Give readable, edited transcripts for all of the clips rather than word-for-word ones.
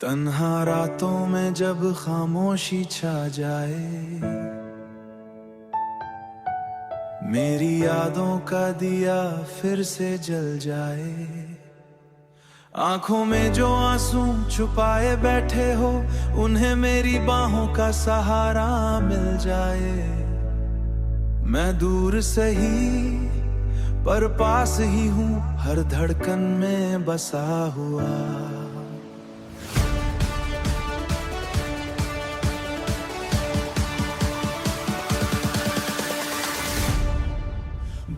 तन्हा रातों में जब खामोशी छा जाए, मेरी यादों का दिया फिर से जल जाए। आंखों में जो आंसू छुपाए बैठे हो, उन्हें मेरी बाहों का सहारा मिल जाए। मैं दूर सही पर पास ही हूँ, हर धड़कन में बसा हुआ।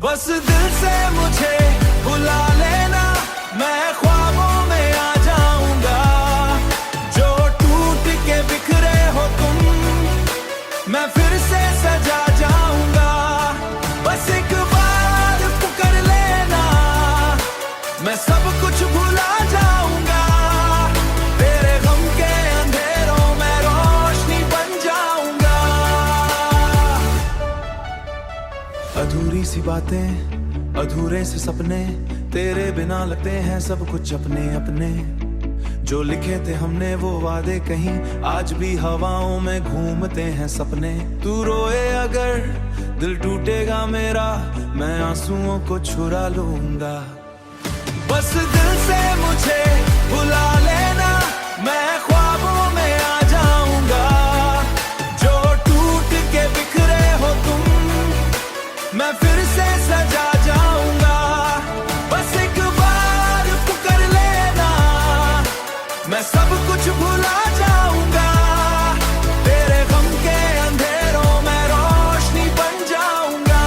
बस दिल से मुझे बुला लेना, मैं ख्वाबों में आ जाऊंगा। जो टूट के बिखरे हो तुम, मैं फिर से सजा जाऊंगा। बस एक बार पुकार लेना, मैं सब कुछ भुला जाऊंगा। तेरे गम के अंधेरों में रोशनी बन जाऊंगा। अधूरी सी बातें, अधूरे से सपने, तेरे बिना लगते हैं सब कुछ अपने अपने। जो लिखे थे हमने वो वादे कहीं आज भी हवाओं में घूमते हैं सपने। तू रोए अगर दिल टूटेगा मेरा, मैं आंसुओं को छुरा लूंगा। बस दिल से मुझे बुला लेना, मैं ख्वाबों में आ जाऊंगा। जो टूट के बिखरे हो तुम, मैं फिर से सजा जाऊंगा। बस एक बार पुकार लेना, मैं सब कुछ भुला जाऊंगा। तेरे गम के अंधेरों में रोशनी बन जाऊंगा।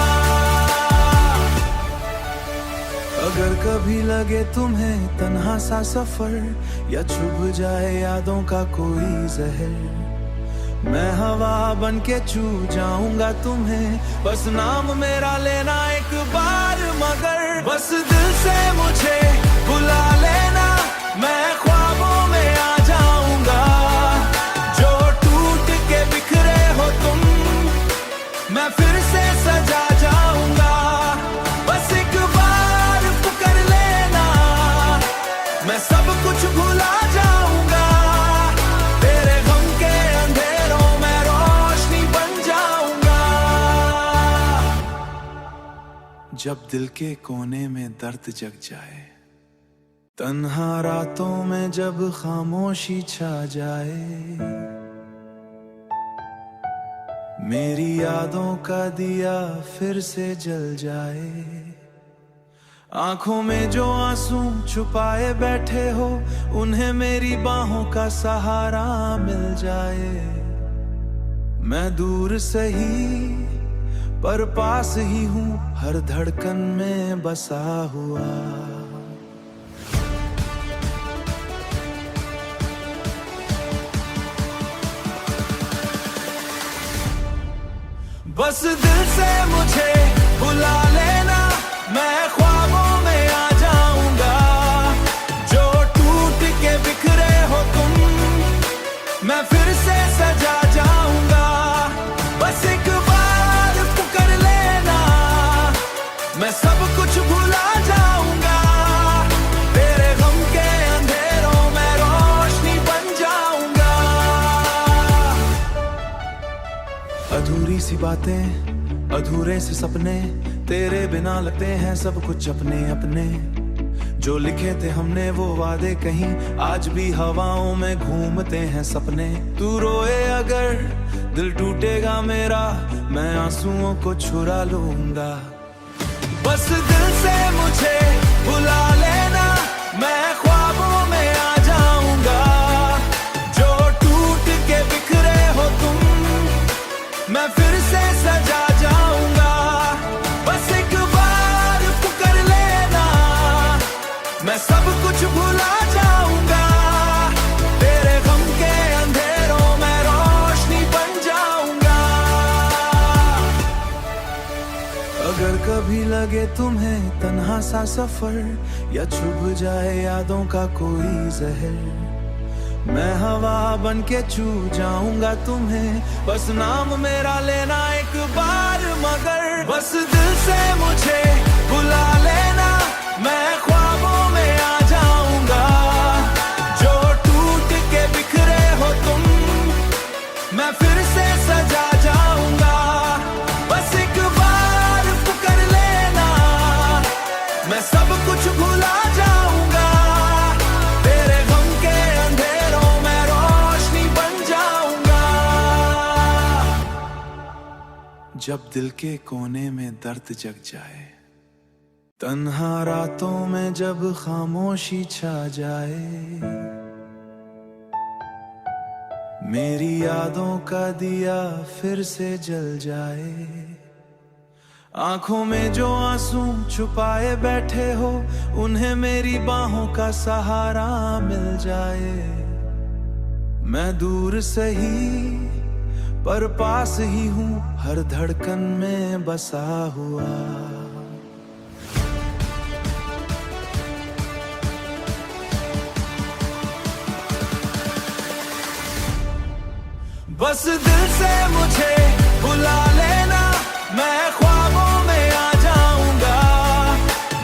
अगर कभी लगे तुम्हें तन्हा सा सफर, या चुभ जाए यादों का कोई जहर, मैं हवा बन के छू जाऊंगा तुम्हें। बस नाम मेरा लेना एक बार मगर। बस दिल से मुझे बुला लेना, मैं ख्वाबों में आ जाऊंगा। जो टूट के बिखरे हो तुम, मैं फिर से सजा जाऊंगा। बस एक बार पुकार लेना, मैं सब कुछ भुला जाऊंगा। तेरे गम के अंधेरों में रोशनी बन जाऊंगा। जब दिल के कोने में दर्द जग जाए, तन्हा रातों में जब खामोशी छा जाए, मेरी यादों का दिया फिर से जल जाए। आंखों में जो आंसू छुपाए बैठे हो, उन्हें मेरी बाहों का सहारा मिल जाए। मैं दूर सही पर पास ही हूँ, हर धड़कन में बसा हुआ। बस दिल से मुझे बुला लेना, मैं ख्वाबों में आ जाऊंगा। जो टूट के बिखरे हो तुम, मैं फिर से सजा जाऊंगा। बस एक बार पुकार लेना, मैं सब कुछ भुला जाऊंगा। तेरे गम के अंधेरों में रोशनी बन जाऊंगा। अधूरी सी बातें, अधूरे से सपने, तेरे बिना लगते हैं सब कुछ अपने अपने। जो लिखे थे हमने वो वादे कहीं आज भी हवाओं में घूमते हैं सपने। तू रोए अगर दिल टूटेगा मेरा, मैं आंसुओं को छुरा लूंगा। बस दिल से मुझे बुला लेना, मैं ख्वाबों में आ जाऊंगा। जो टूट के बिखरे हो तुम, मैं फिर से सजा जाऊंगा। बस एक बार पुकार लेना, मैं सब कुछ भुला जाऊंगा। तेरे गम के अंधेरों में रोशनी बन जाऊंगा। अगर कभी लगे तुम्हें तन्हा सा सफर, या चुभ जाए यादों का कोई जहर, मैं हवा बन के छू जाऊंगा तुम्हें। बस नाम मेरा लेना एक बार मगर। बस दिल से मुझे बुला लेना, मैं ख्वाबों में आ जाऊंगा। जो टूट के जब दिल के कोने में दर्द जग जाए, तन्हा रातों में जब खामोशी छा जाए, मेरी यादों का दिया फिर से जल जाए, आंखों में जो आंसू छुपाए बैठे हो, उन्हें मेरी बाहों का सहारा मिल जाए। मैं दूर सही पर पास ही हूँ, हर धड़कन में बसा हुआ। बस दिल से मुझे बुला लेना, मैं ख्वाबों में आ जाऊंगा।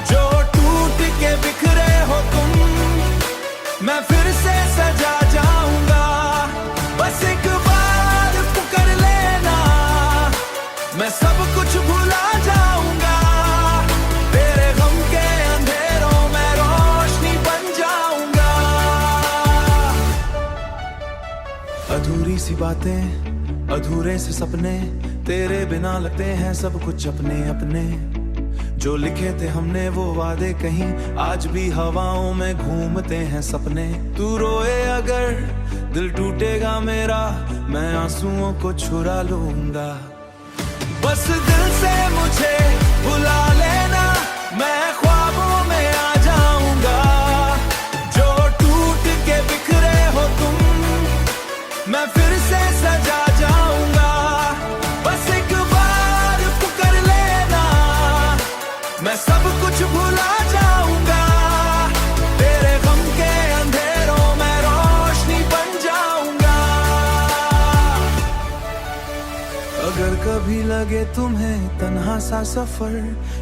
जो टूट के बिखरे हो तुम, मैं फिर से सजा जाऊंगा। बस एक बार पुकार लेना, मैं सब कुछ भुला जाऊंगा। तेरे गम के अंधेरों में रोशनी बन जाऊंगा। अधूरी सी बातें, अधूरे से सपने, तेरे बिना लगते हैं सब कुछ अपने अपने। जो लिखे थे हमने वो वादे कहीं आज भी हवाओं में घूमते हैं सपने। तू रोए अगर दिल टूटेगा मेरा, मैं आंसुओं को छुरा लूंगा। बस दिल से मुझे बुला लेना, मैं ख्वाबों में आ जाऊंगा। जो टूट के बिखरे हो तुम, मैं फिर से सजा जाऊंगा। बस एक बार पुकार लेना, मैं सब कुछ भुला जाऊंगा। तेरे गम के अंधेरों में रोशनी बन जाऊंगा। अगर कभी लगे तुम्हें तन्हा सा सफर,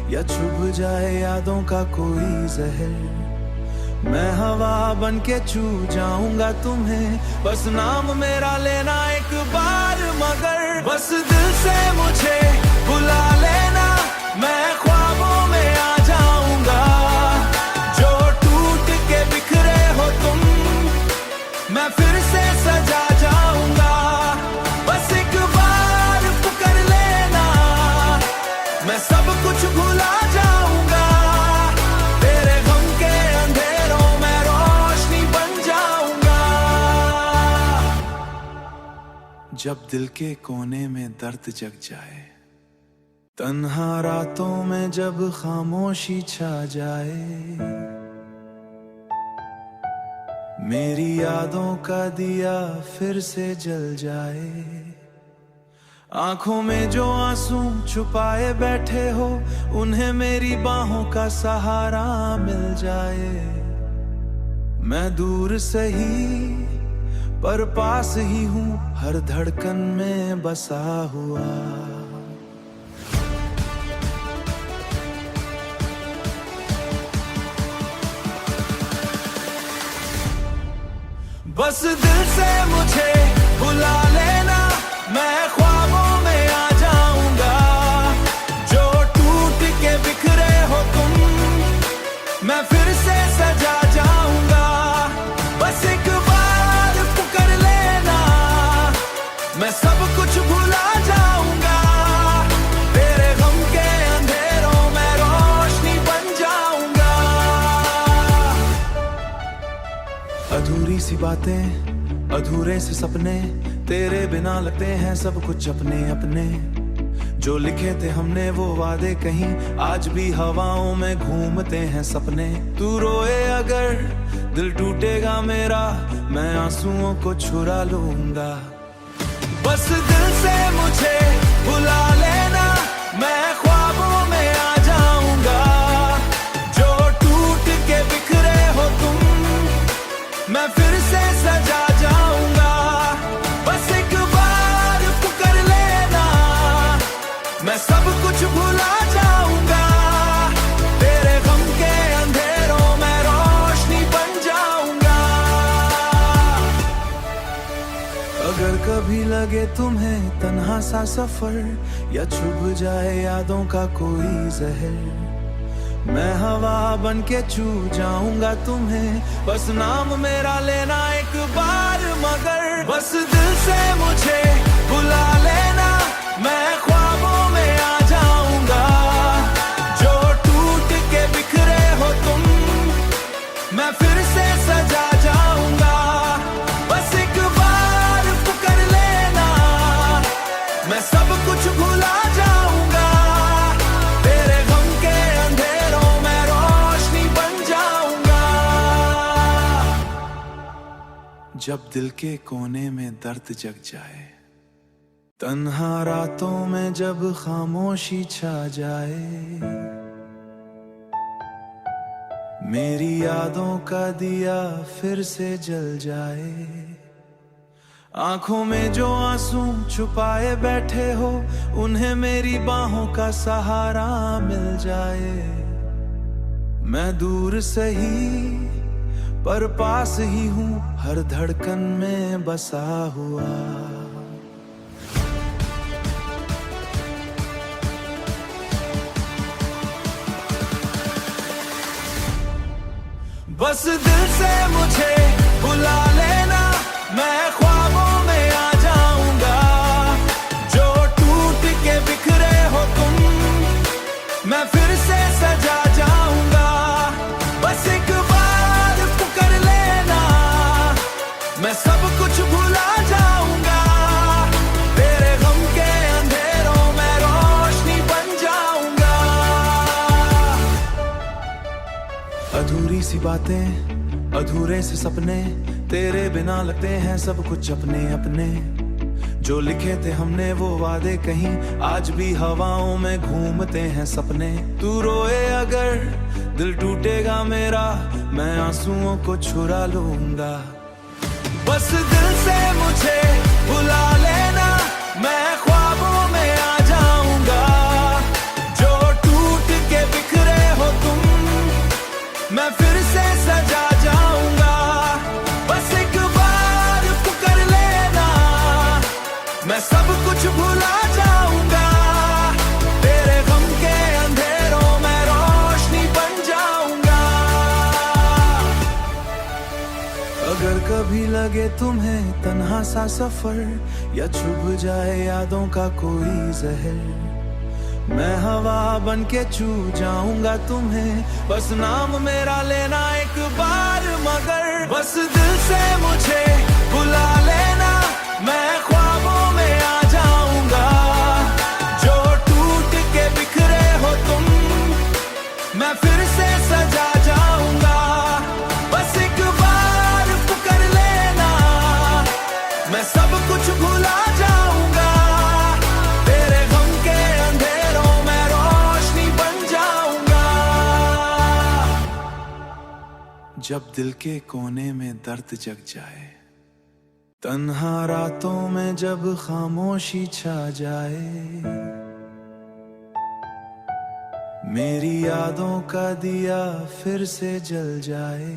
या चुभ जाए यादों का कोई जहर, मैं हवा बन के छू जाऊंगा तुम्हें। बस नाम मेरा लेना एक बार मगर। बस दिल से मुझे बुला लेना, मैं ख्वाबों में आ जाऊंगा। जो टूट के बिखरे हो तुम, मैं फिर से सजा जाऊंगा। बस एक बार पुकार लेना, मैं सब कुछ भुला जाऊंगा। तेरे गम के अंधेरों में रोशनी बन जाऊंगा। जब दिल के कोने में दर्द जग जाए, तन्हा रातों में जब खामोशी छा जाए, मेरी यादों का दिया फिर से जल जाए, आंखों में जो आंसू छुपाए बैठे हो, उन्हें मेरी बाहों का सहारा मिल जाए। मैं दूर सही पर पास ही हूँ, हर धड़कन में बसा हुआ। बस दिल से मुझे बुला लेना, मैं ख्वाबों में आ जाऊंगा। जो टूट के बिखरे हो तुम, मैं फिर से सजा जाऊंगा। बस एक बार पुकार लेना, मैं सब कुछ भुला जाऊंगा। तेरे गम के अंधेरों में रोशनी बन जाऊंगा। अधूरी सी बातें, अधूरे से सपने, तेरे बिना लगते हैं सब कुछ अपने अपने। जो लिखे थे हमने वो वादे कहीं आज भी हवाओं में घूमते हैं सपने। तू रोए अगर दिल टूटेगा मेरा, मैं आंसुओं को छुरा लूंगा। बस दिल से मुझे बुला लेना, मैं ख्वाबों में आ जाऊंगा। जो टूट के बिखरे हो तुम, मैं फिर से सजा जाऊंगा। बस एक बार पुकार लेना, मैं सब कुछ भुला जाऊंगा। तेरे गम के अंधेरों में रोशनी बन जाऊंगा। अगर कभी लगे तुम्हें तन्हा सा सफर, या चुभ जाए यादों का कोई जहर, मैं हवा बन के छू जाऊंगा तुम्हें। बस नाम मेरा लेना एक बार मगर। बस दिल से मुझे बुला लेना, मैं ख्वाबों में जब दिल के कोने में दर्द जग जाए, तन्हा रातों में जब खामोशी छा जाए, मेरी यादों का दिया फिर से जल जाए, आंखों में जो आंसू छुपाए बैठे हो उन्हें मेरी बाहों का सहारा मिल जाए। मैं दूर सही पर पास ही हूँ, हर धड़कन में बसा हुआ। बस दिल से मुझे बुला लेना, मैं ख्वाबों में आ जाऊंगा। जो टूट के बिखरे हो तुम, मैं फिर से सजा जाऊंगा। बस एक बार पुकार लेना, मैं सब कुछ भुला जाऊंगा। तेरे गम के अंधेरों में रोशनी बन जाऊंगा। अधूरी सी बातें, अधूरे से सपने, तेरे बिना लगते हैं सब कुछ अपने अपने। जो लिखे थे हमने वो वादे कहीं आज भी हवाओं में घूमते हैं सपने। तू रोए अगर दिल टूटेगा मेरा, मैं आंसुओं को छुरा लूंगा। बस दिल से मुझे बुला लेना, मैं ख्वाबों में आ जाऊंगा। जो टूट के बिखरे हो तुम, मैं फिर से सजा जाऊंगा। बस एक बार पुकार लेना, मैं सब कुछ भुला जाऊंगा। तेरे गम के अंधेरों में रोशनी बन जाऊंगा। अगर कभी लगे तुम्हें तन्हा सा सफर, या चुभ जाए यादों का कोई जहर, मैं हवा बन के छू जाऊंगा तुम्हें। बस नाम मेरा लेना एक बार मगर। बस दिल से मुझे बुला लेना, मैं ख्वाबों में आ जाऊंगा। जो टूट के बिखरे हो तुम, मैं फिर से सजा जाऊंगा। बस एक बार पुकार लेना, मैं सब कुछ भुला जाऊंगा। तेरे गम के अंधेरों में रोशनी बन जाऊंगा। जब दिल के कोने में दर्द जग जाए, तन्हा रातों में जब खामोशी छा जाए, मेरी यादों का दिया फिर से जल जाए,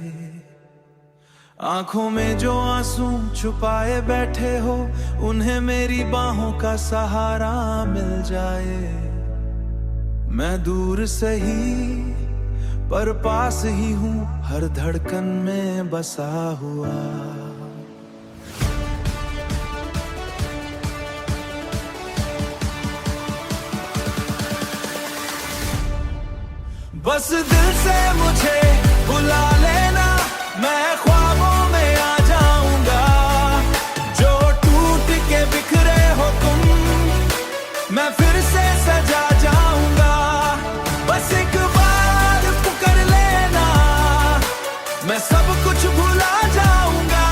आंखों में जो आंसू छुपाए बैठे हो उन्हें मेरी बाहों का सहारा मिल जाए। मैं दूर सही पर पास ही हूँ, हर धड़कन में बसा हुआ। बस दिल से मुझे बुला लेना, मैं ख्वाबों में आ जाऊंगा। जो टूट के बिखरे हो तुम, मैं फिर से सजा जाऊंगा। बस एक बार पुकार लेना, मैं सब कुछ भुला जाऊंगा।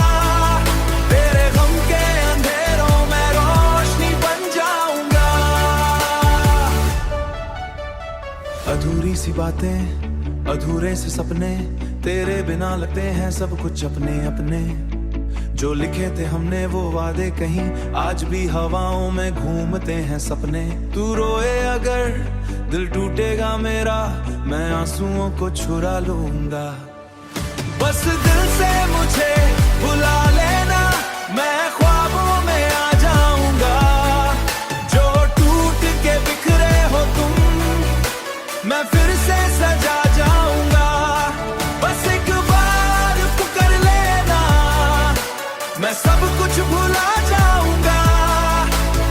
तेरे गम के अंधेरों में रोशनी बन जाऊंगा। अधूरी सी बातें, अधूरे से सपने, तेरे बिना लगते हैं सब कुछ अपने अपने। जो लिखे थे हमने वो वादे कहीं आज भी हवाओं में घूमते हैं सपने। तू रोए अगर दिल टूटेगा मेरा, मैं आंसुओं को छुरा लूंगा। बस दिल से मुझे बुला लेना, मैं ख्वाबों में आ जाऊंगा। जो टूट के बिखरे हो तुम, मैं फिर से सजा जाऊंगा। बस एक बार पुकार लेना, मैं सब कुछ भुला जाऊंगा।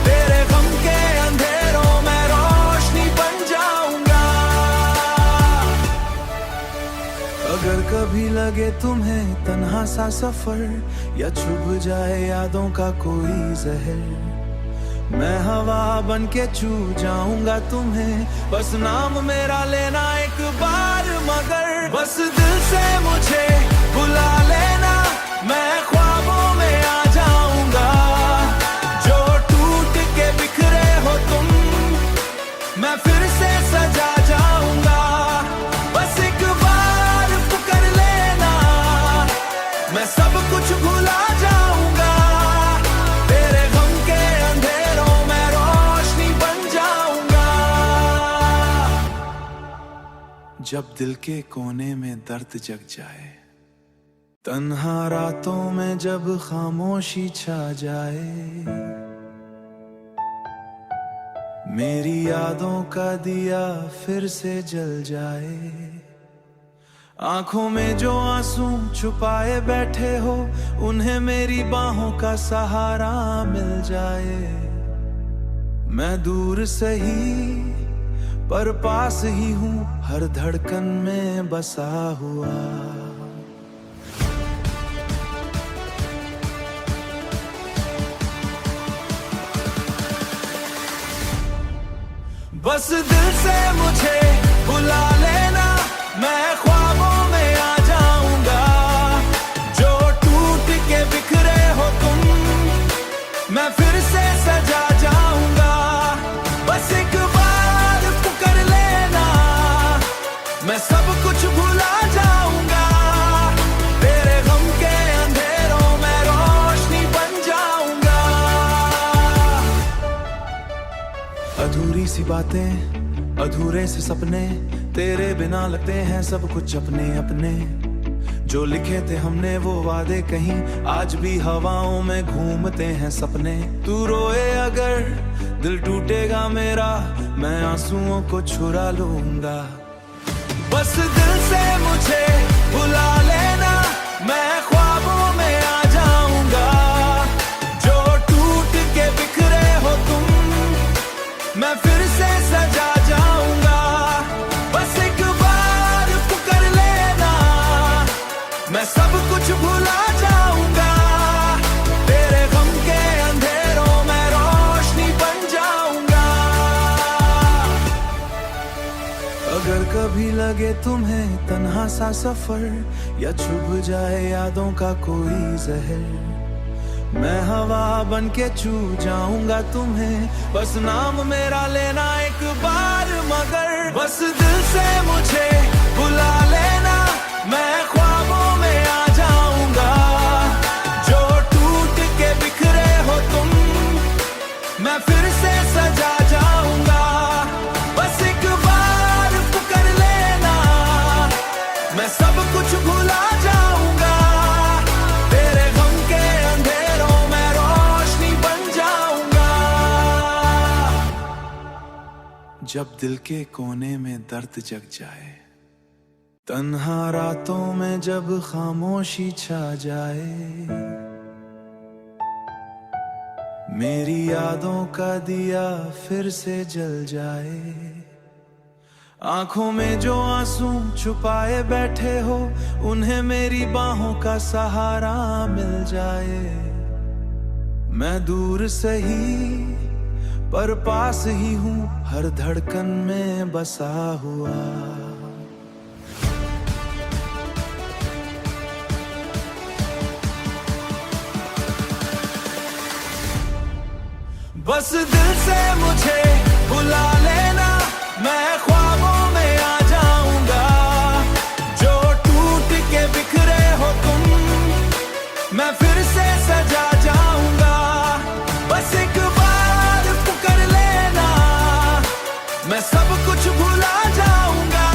तेरे गम के अंधेरों में रोशनी बन जाऊंगा। अगर कभी लगे तुम्हें तन्हा सा सफर, या चुभ जाए यादों का कोई जहर, मैं हवा बन के छू जाऊंगा तुम्हें। बस नाम मेरा लेना एक बार मगर। बस दिल से मुझे बुला लेना, मैं ख्वाबों में में आ जाऊंगा। जो टूट के बिखरे हो तुम, मैं फिर से सजा जाऊंगा। बस एक बार पुकार लेना, मैं सब कुछ भुला जाऊंगा। तेरे गम के अंधेरों में रोशनी बन जाऊंगा। जब दिल के कोने में दर्द जग जाए, तन्हा रातों में जब खामोशी छा जाए, मेरी यादों का दिया फिर से जल जाए। आंखों में जो आंसू छुपाए बैठे हो, उन्हें मेरी बाहों का सहारा मिल जाए। मैं दूर सही पर पास ही हूँ, हर धड़कन में बसा हुआ। बस दिल से मुझे बुला लेना, मैं ख्वाबों में आ जाऊंगा। जो टूट के बिखरे हो तुम, मैं फिर से सजा जाऊंगा। बस एक बार पुकार लेना, मैं सब कुछ भुला जाऊंगा। तेरे गम के अंधेरों में रोशनी बन जाऊंगा। अधूरी सी बातें, अधूरे से सपने, तेरे बिना लगते हैं सब कुछ अपने अपने। जो लिखे थे हमने वो वादे कहीं आज भी हवाओं में घूमते हैं सपने। तू रोए अगर दिल टूटेगा मेरा, मैं आंसुओं को छुरा लूंगा। बस दिल से मुझे बुला लेना, मैं ख्वाबों में आ जाऊंगा। जो टूट के बिखरे हो तुम, मैं फिर से सजा जाऊंगा। बस एक बार पुकार लेना, मैं सब कुछ भुला जाऊंगा। तेरे गम के अंधेरों में रोशनी बन जाऊंगा। अगर कभी लगे तुम्हें तन्हा सा सफर, या चुभ जाए यादों का कोई जहर, मैं हवा बन के छू जाऊंगा तुम्हें। बस नाम मेरा लेना एक बार मगर। बस दिल से मुझे बुला लेना, मैं ख्वाबों में आ जाऊंगा। जो टूट के बिखरे हो तुम, मैं फिर से सजा जाऊंगा। बस एक बार पुकार लेना, मैं सब कुछ भुला जाऊंगा। तेरे गम के अंधेरों में रोशनी बन जाऊंगा। जब दिल के कोने में दर्द जग जाए, तन्हा रातों में जब खामोशी छा जाए, मेरी यादों का दिया फिर से जल जाए। आंखों में जो आंसू छुपाए बैठे हो, उन्हें मेरी बाहों का सहारा मिल जाए। मैं दूर सही पर पास ही हूँ, हर धड़कन में बसा हुआ। बस दिल से मुझे बुला लेना, मैं ख्वाबों में आ जाऊंगा। जो टूट के बिखरे हो तुम, मैं फिर से सजा जाऊंगा। बस एक बार पुकार लेना, मैं सब कुछ भुला जाऊंगा।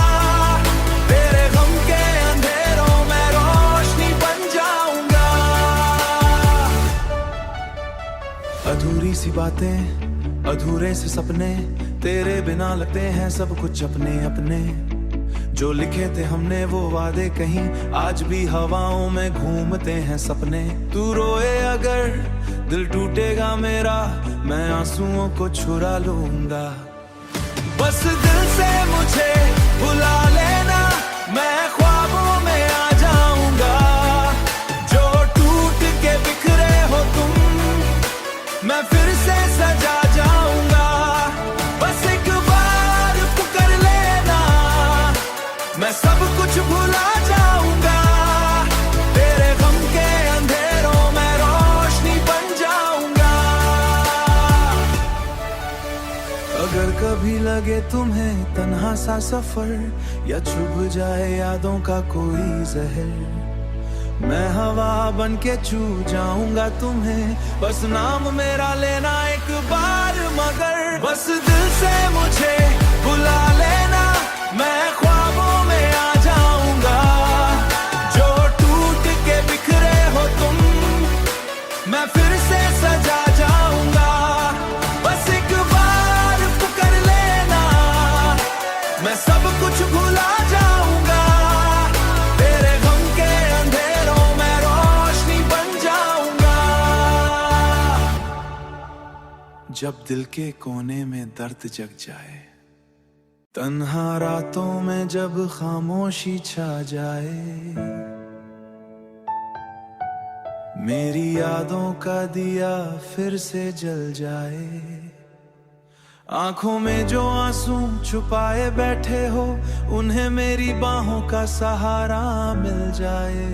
तेरे गम के अंधेरों में रोशनी बन जाऊंगा। अधूरी सी बातें, अधूरे से सपने, तेरे बिना लगते हैं सब कुछ अपने अपने। जो लिखे थे हमने वो वादे कहीं आज भी हवाओं में घूमते हैं सपने। तू रोए अगर दिल टूटेगा मेरा, मैं आंसुओं को छुरा लूंगा। बस दिल से मुझे बुला लेना, मैं ख्वाबों में आ जाऊंगा। जो टूट के बिखरे हो तुम, मैं फिर से सजा जाऊंगा। बस एक बार पुकार लेना, मैं सब कुछ भुला जाऊंगा। तेरे गम के अंधेरों में कभी लगे तुम्हें तन्हा सा सफर, या चुभ जाए यादों का कोई जहर, मैं हवा बन के छू जाऊंगा तुम्हें, बस नाम मेरा लेना एक बार, मगर बस दिल से मुझे बुला लेना, मैं ख्वाबों में आ जाऊंगा, जो टूट के बिखरे हो तुम, मैं फिर से सजा जाऊंगा, बस एक बार पुकार लेना, मैं सब कुछ भुला जाऊंगा, तेरे गम के अंधेरों में रोशनी बन जाऊंगा। जब दिल के कोने में दर्द जग जाए, तन्हा रातों में जब खामोशी छा जाए, मेरी यादों का दिया फिर से जल जाए, आंखों में जो आंसू छुपाए बैठे हो, उन्हें मेरी बाहों का सहारा मिल जाए,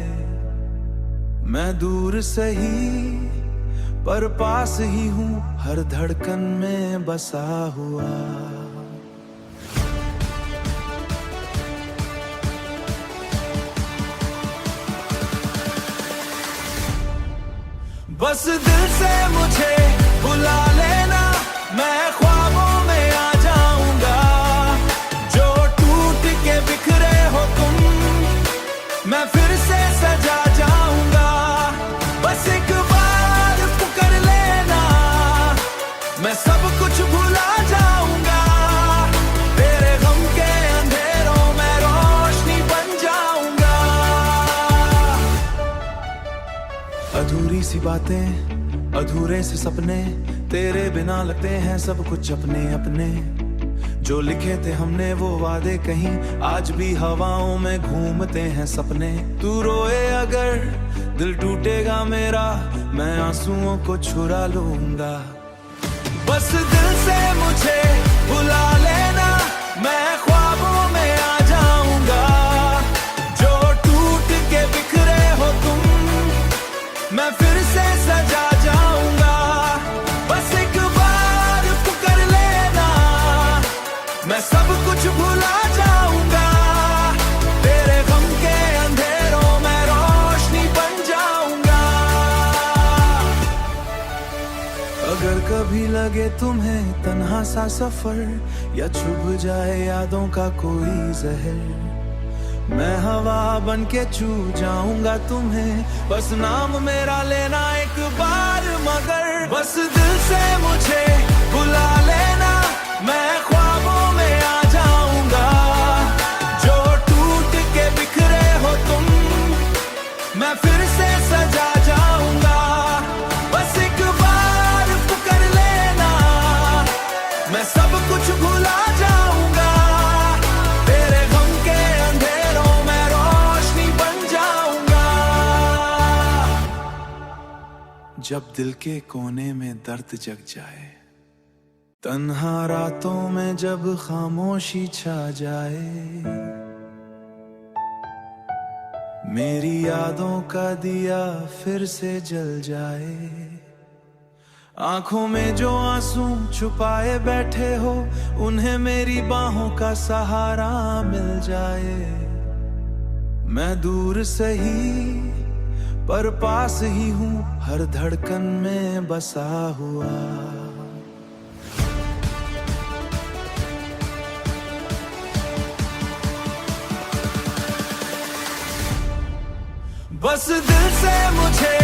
मैं दूर सही पर पास ही हूँ, हर धड़कन में बसा हुआ। बस दिल से मुझे बुला लेना, मैं ख्वाबों में आ जाऊंगा, जो टूट के बिखरे हो तुम, मैं फिर से सजा जाऊंगा, बस एक बार पुकार लेना, मैं सब कुछ भुला जाऊंगा, तेरे गम के अंधेरों में रोशनी बन जाऊंगा। अधूरी सी बातें, अधूरे से सपने, तेरे बिना लगते हैं सब कुछ अपने अपने, जो लिखे थे हमने वो वादे कहीं आज भी हवाओं में घूमते हैं सपने। तू रोए अगर दिल टूटेगा मेरा, मैं आंसुओं को छुरा लूंगा, बस दिल से मुझे बुला लेना, मैं ख्वाबों में आ जाऊंगा, जो टूट के बिखरे हो तुम, मैं फिर से सजा जाऊंगा, बस एक बार पुकार लेना, मैं सब कुछ भुला जाऊंगा, तेरे गम के अंधेरों में रोशनी बन जाऊंगा। अगर कभी लगे तुम्हें तन्हा सा सफर, या चुभ जाए यादों का कोई जहर, मैं हवा बन के छू जाऊंगा तुम्हें, बस नाम मेरा लेना एक बार, मगर बस दिल से मुझे बुला लेना, मैं ख्वाबों में आ जाऊंगा, जो टूट के बिखरे हो तुम, मैं फिर से सजा जाऊंगा, बस एक बार पुकार लेना, मैं सब कुछ भुला जाऊंगा, तेरे गम के अंधेरों में रोशनी बन जाऊंगा। जब दिल के कोने में दर्द जग जाए, तन्हा रातों में जब खामोशी छा जाए, मेरी यादों का दिया फिर से जल जाए, आंखों में जो आंसू छुपाए बैठे हो, उन्हें मेरी बाहों का सहारा मिल जाए, मैं दूर सही पर पास ही हूँ, हर धड़कन में बसा हुआ। बस दिल से मुझे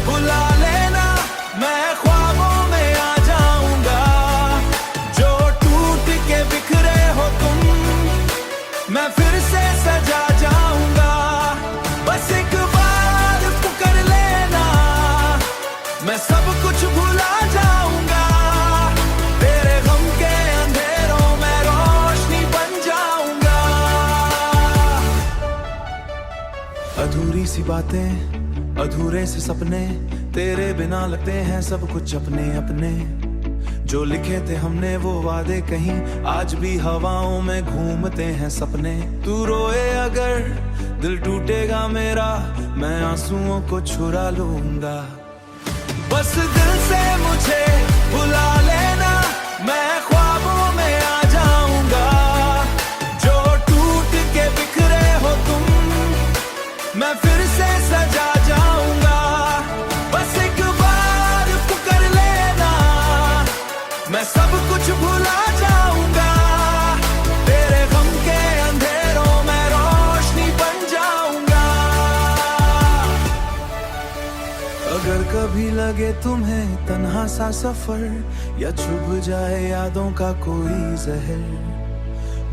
बुला लेना, मैं ख्वाबों में आ जाऊंगा, जो टूट के बिखरे हो तुम, मैं फिर से सजा जाऊंगा, बस एक बार पुकार लेना, मैं सब कुछ भुला जाऊंगा, तेरे गम के अंधेरों में रोशनी बन जाऊंगा। अधूरी सी बातें, अधूरे से सपने, तेरे बिना लगते हैं सब कुछ अपने अपने, जो लिखे थे हमने वो वादे कहीं आज भी हवाओं में घूमते हैं सपने। तू रोए अगर दिल टूटेगा मेरा, मैं आंसुओं को छुरा लूंगा, बस दिल से मुझे बुला लेना, मैं ख्वाबों में आ जा लगे तुम्हें तन्हा सा सफर, या चुभ जाए यादों का कोई जहर,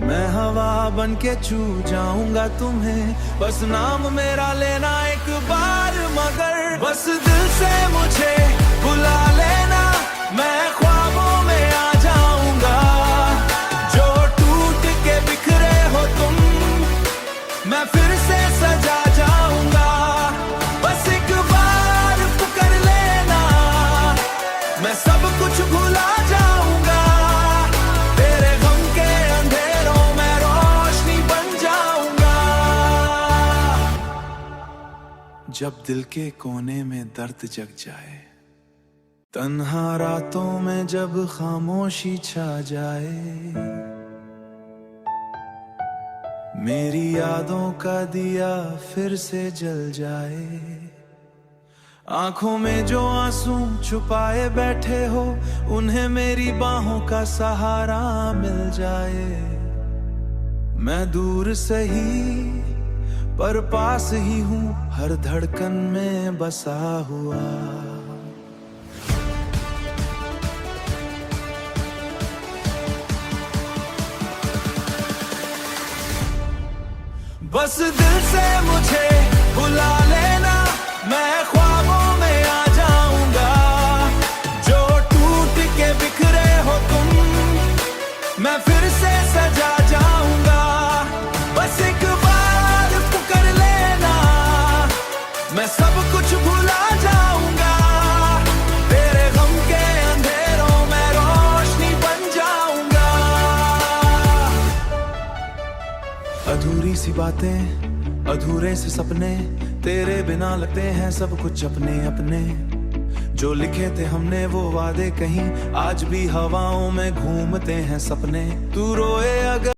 मैं हवा बन के छू जाऊंगा तुम्हें, बस नाम मेरा लेना एक बार, मगर बस दिल से मुझे बुला लेना, मैं ख्वाबों में आ जाऊंगा। जो टूट के बिखरे हो तुम, मैं फिर से सजा जाऊंगा। बस एक बार पुकार लेना, मैं सब कुछ भुला जाऊंगा। तेरे गम के अंधेरों में रोशनी बन जाऊंगा। जब दिल के कोने में दर्द जग जाए, तन्हा रातों में जब खामोशी छा जाए, मेरी यादों का दिया फिर से जल जाए, आंखों में जो आंसू छुपाए बैठे हो, उन्हें मेरी बाहों का सहारा मिल जाए। मैं दूर सही पर पास ही हूँ, हर धड़कन में बसा हुआ। बस दिल से मुझे बुला लेना, मैं ख्वाबों में आ जाऊंगा। जो टूट के बिखरे हो तुम, मैं फिर से सजा जाऊंगा। बस एक बार पुकार लेना, मैं सब कुछ भुला जाऊंगा। तेरे गम के अंधेरों में रोशनी बन जाऊंगा। अधूरी सी बातें, अधूरे से सपने, तेरे बिना लगते हैं सब कुछ अपने अपने। जो लिखे थे हमने वो वादे कहीं आज भी हवाओं में घूमते हैं सपने। तू रोए अगर